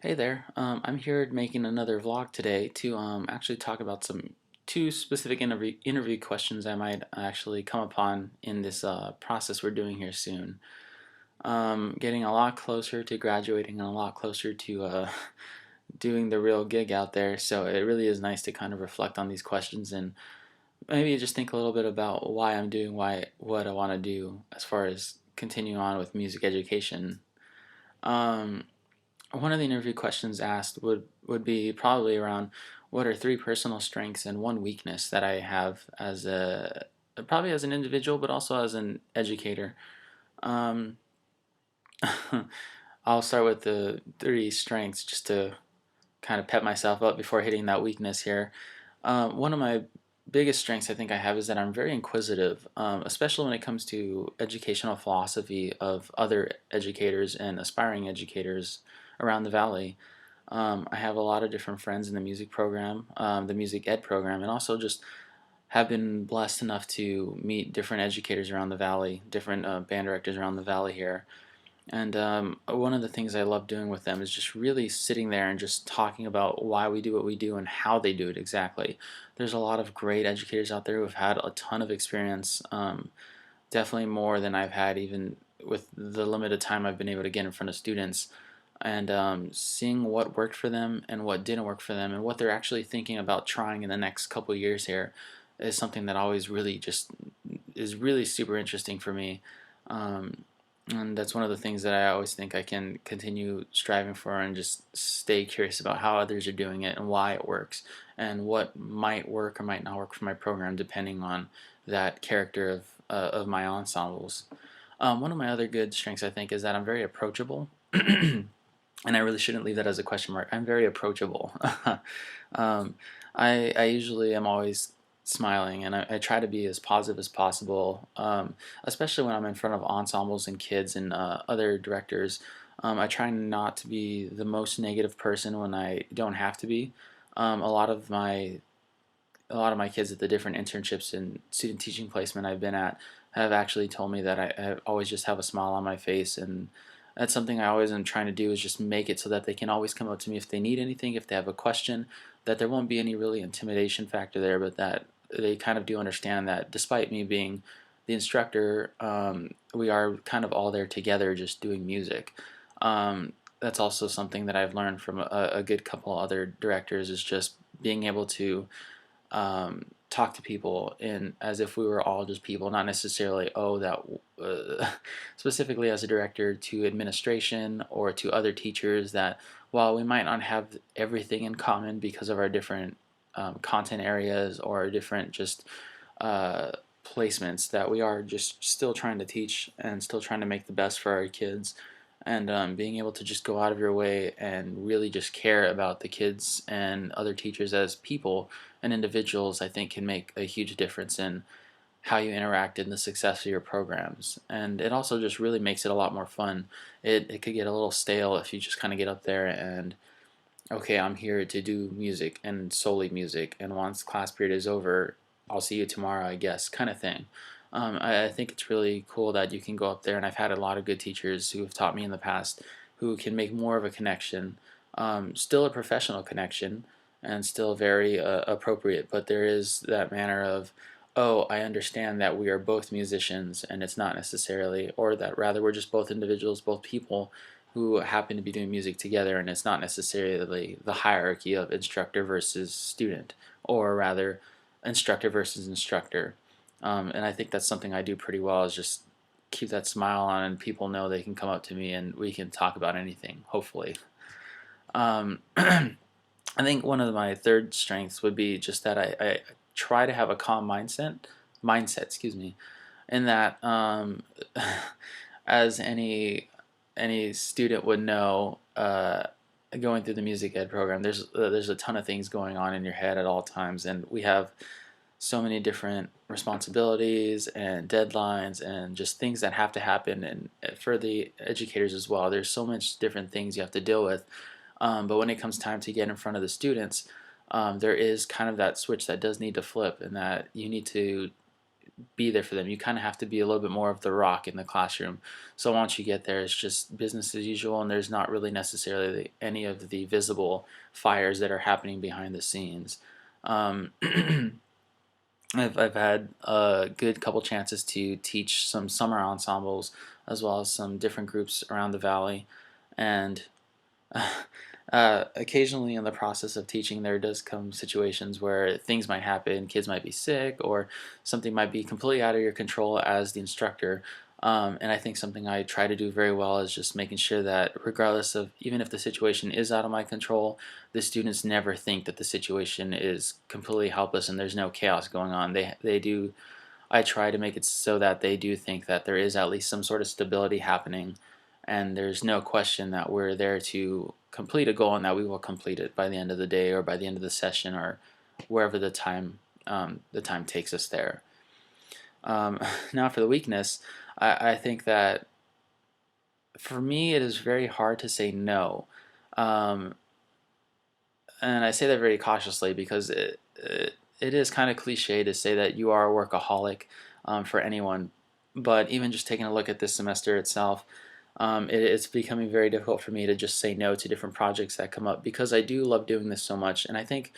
Hey there. I'm here making another vlog today to actually talk about some two specific interview questions I might actually come upon in this process we're doing here soon. Getting a lot closer to graduating and a lot closer to doing the real gig out there. So it really is nice to kind of reflect on these questions and maybe just think a little bit about why I'm doing what I want to do as far as continuing on with music education. Um, One of the interview questions asked would be probably around what are three personal strengths and one weakness that I have as a probably as an individual, but also as an educator. Um, I'll start with the three strengths just to kind of pep myself up before hitting that weakness here. One of my biggest strengths I think I have is that I'm very inquisitive, especially when it comes to educational philosophy of other educators and aspiring educators around the valley. I have a lot of different friends in the music program, the music ed program, and also just have been blessed enough to meet different educators around the valley, different band directors around the valley here. And one of the things I love doing with them is just really sitting there and just talking about why we do what we do and how they do it exactly. There's a lot of great educators out there who have had a ton of experience, definitely more than I've had even with the limited time I've been able to get in front of students. And seeing what worked for them and what didn't work for them and what they're actually thinking about trying in the next couple of years here is something that always really just is really super interesting for me. Um, and that's one of the things that I always think I can continue striving for and just stay curious about how others are doing it and why it works and what might work or might not work for my program depending on that character of my ensembles. One of my other good strengths I think is that I'm very approachable. And I really shouldn't leave that as a question mark. I'm very approachable. um, I usually am always smiling, and I try to be as positive as possible, especially when I'm in front of ensembles and kids and other directors. I try not to be the most negative person when I don't have to be. Um, a lot of my a lot of my kids at the different internships and student teaching placement I've been at have actually told me that I always just have a smile on my face, and that's something I always am trying to do is just make it so that they can always come up to me if they need anything, if they have a question, that there won't be any really intimidation factor there, but that they kind of do understand that despite me being the instructor, we are kind of all there together just doing music. That's also something that I've learned from a good couple other directors is just being able to talk to people in as if we were all just people, not necessarily specifically as a director to administration or to other teachers that while we might not have everything in common because of our different content areas or different just uh, placements, that we are just still trying to teach and still trying to make the best for our kids, and being able to just go out of your way and really just care about the kids and other teachers as people and individuals, I think can make a huge difference in how you interact in the success of your programs. And it also just really makes it a lot more fun. It could get a little stale if you just kind of get up there and, okay, I'm here to do music and solely music, and once class period is over, I'll see you tomorrow, I guess, kind of thing. I think it's really cool that you can go up there, and I've had a lot of good teachers who have taught me in the past who can make more of a connection, still a professional connection, and still very appropriate, but there is that manner of, oh, I understand that we are both musicians, and it's not necessarily, or that rather we're just both individuals, both people who happen to be doing music together, and it's not necessarily the hierarchy of instructor versus student, or rather, instructor versus instructor. And I think that's something I do pretty well is just keep that smile on, and people know they can come up to me and we can talk about anything, hopefully. I think one of my third strengths would be just that I try to have a calm mindset, excuse me, in that as any student would know, going through the music ed program, there's a ton of things going on in your head at all times, and we have so many different responsibilities and deadlines and just things that have to happen, and for the educators as well. There's so much different things you have to deal with, but when it comes time to get in front of the students, there is kind of that switch that does need to flip, and that you need to be there for them. You kind of have to be a little bit more of the rock in the classroom. So once you get there, it's just business as usual, and there's not really necessarily any of the visible fires that are happening behind the scenes. Um, I've had a good couple chances to teach some summer ensembles as well as some different groups around the valley, and occasionally in the process of teaching, there does come situations where things might happen, kids might be sick, or something might be completely out of your control as the instructor. And I think something I try to do very well is just making sure that, regardless of even if the situation is out of my control, the students never think that the situation is completely helpless and there's no chaos going on. They do. I try to make it so that they do think that there is at least some sort of stability happening, and there's no question that we're there to complete a goal and that we will complete it by the end of the day or by the end of the session or wherever the time takes us there. Um, Now for the weakness, I think that for me it is very hard to say no. Um, and I say that very cautiously because it is kind of cliche to say that you are a workaholic for anyone. But even just taking a look at this semester itself, it's becoming very difficult for me to just say no to different projects that come up because I do love doing this so much. And I think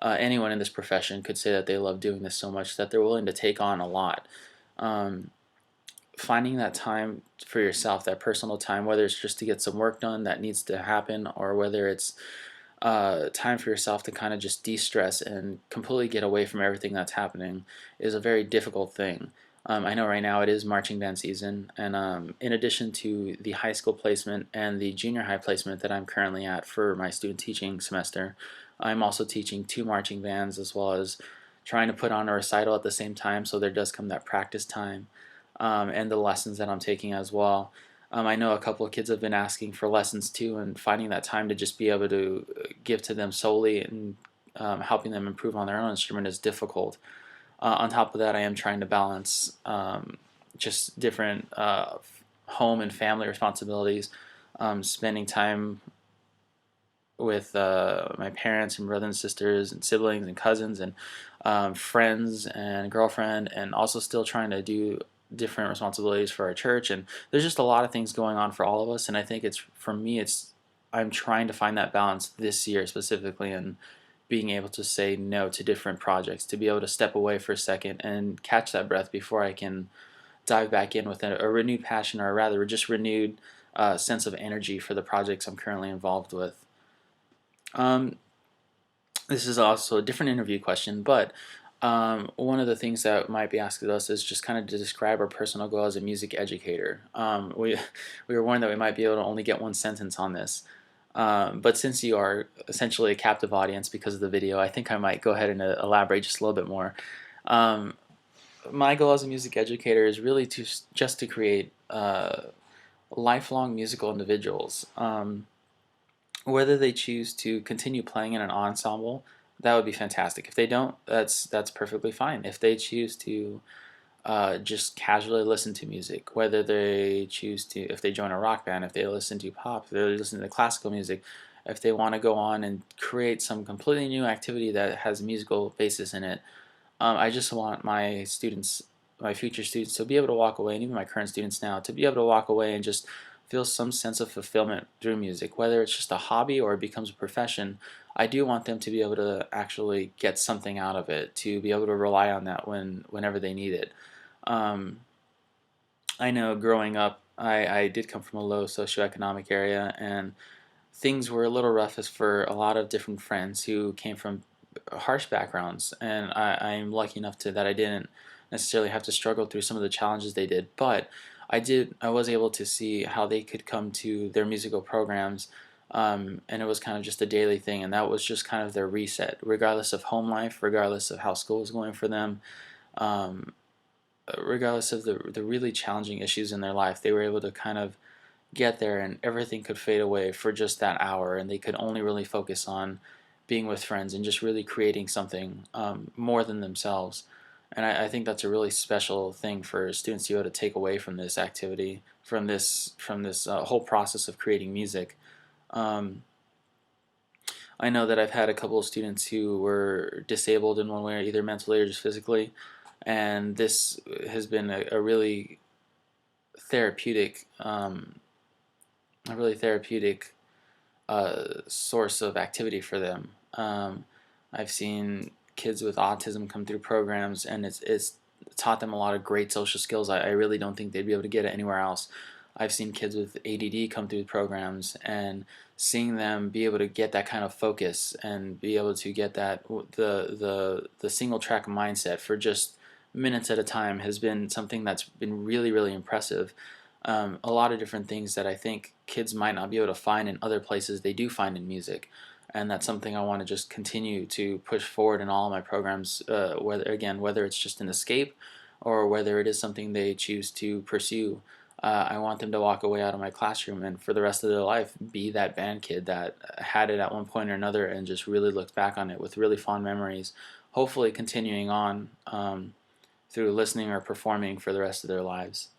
anyone in this profession could say that they love doing this so much that they're willing to take on a lot. Um, Finding that time for yourself, that personal time, whether it's just to get some work done that needs to happen, or whether it's time for yourself to kind of just de-stress and completely get away from everything that's happening, is a very difficult thing. I know right now it is marching band season, and in addition to the high school placement and the junior high placement that I'm currently at for my student teaching semester, I'm also teaching two marching bands as well as trying to put on a recital at the same time, so there does come that practice time and the lessons that I'm taking as well. I know a couple of kids have been asking for lessons too, and finding that time to just be able to give to them solely and helping them improve on their own instrument is difficult. On top of that, I am trying to balance just different home and family responsibilities, spending time with my parents and brothers and sisters and siblings and cousins and friends and girlfriend, and also still trying to do different responsibilities for our church. And there's just a lot of things going on for all of us. And I think it's for me, it's I'm trying to find that balance this year specifically, and being able to say no to different projects, to be able to step away for a second and catch that breath before I can dive back in with a renewed passion, or rather just renewed sense of energy for the projects I'm currently involved with. Um, this is also a different interview question, but one of the things that might be asked of us is just kind of to describe our personal goal as a music educator. We were warned that we might be able to only get one sentence on this, but since you are essentially a captive audience because of the video, I think I might go ahead and elaborate just a little bit more. Um, my goal as a music educator is really to just to create lifelong musical individuals. Whether they choose to continue playing in an ensemble, that would be fantastic. If they don't, that's perfectly fine. If they choose to just casually listen to music, whether they choose to, if they join a rock band, if they listen to pop, if they listen to classical music, if they want to go on and create some completely new activity that has a musical basis in it, I just want my students, my future students, to be able to walk away, and even my current students now, to be able to walk away and just feel some sense of fulfillment through music, whether it's just a hobby or it becomes a profession. I do want them to be able to actually get something out of it, to be able to rely on that whenever they need it. Um, I know growing up, I did come from a low socioeconomic area, and things were a little rough as for a lot of different friends who came from harsh backgrounds, and I'm lucky enough to that I didn't necessarily have to struggle through some of the challenges they did, but I was able to see how they could come to their musical programs, and it was kind of just a daily thing, and that was just kind of their reset, regardless of home life, regardless of how school was going for them, um, regardless of the really challenging issues in their life. They were able to kind of get there, and everything could fade away for just that hour, and they could only really focus on being with friends and just really creating something more than themselves. And I think that's a really special thing for students to be able to take away from this activity, from this whole process of creating music. Um, I know that I've had a couple of students who were disabled in one way, either mentally or just physically, And this has been a really therapeutic, a really therapeutic source of activity for them. I've seen kids with autism come through programs, and it's taught them a lot of great social skills. I really don't think they'd be able to get it anywhere else. I've seen kids with ADD come through programs, and seeing them be able to get that kind of focus and be able to get that the single track mindset for just minutes at a time has been something that's been really really impressive. A lot of different things that I think kids might not be able to find in other places they do find in music, and that's something I want to just continue to push forward in all of my programs. Whether it's just an escape, or whether it is something they choose to pursue. I want them to walk away out of my classroom and for the rest of their life be that band kid that had it at one point or another and just really looked back on it with really fond memories. Hopefully, continuing on through listening or performing for the rest of their lives.